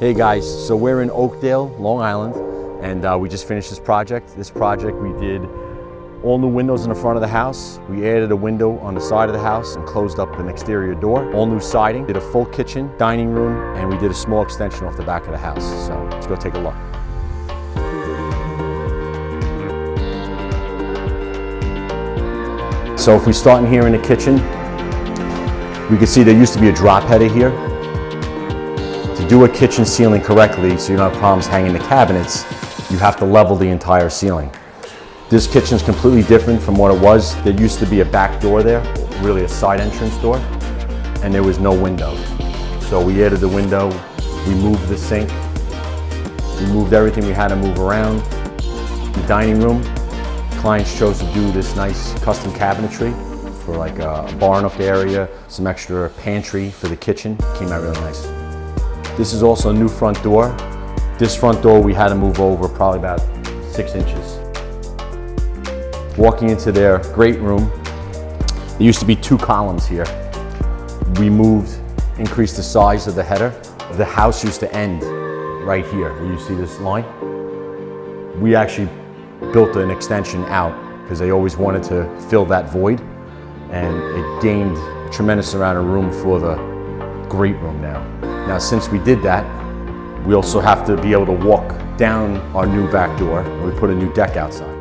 Hey guys, so we're in Oakdale, Long Island, and we just finished this project. This project we did all new windows in the front of the house. We added a window on the side of the house and closed up an exterior door. All new siding, did a full kitchen, dining room, and we did a small extension off the back of the house. So let's go take a look. So if we start in here in the kitchen, we can see there used to be a drop header here. To do a kitchen ceiling correctly, so you don't have problems hanging the cabinets, you have to level the entire ceiling. This kitchen is completely different from what it was. There used to be a back door there, really a side entrance door, and there was no window. So we added the window, we moved the sink, we moved everything we had to move around. The dining room, clients chose to do this nice custom cabinetry for like a barn up area, some extra pantry for the kitchen. Came out really nice. This is also a new front door. This front door we had to move over probably about 6 inches. Walking into their great room, there used to be 2 columns here. We moved, increased the size of the header. The house used to end right here, where you see this line. We actually built an extension out because they always wanted to fill that void, and it gained a tremendous amount of room for the great room now. Now, since we did that, we also have to be able to walk down our new back door, and we put a new deck outside.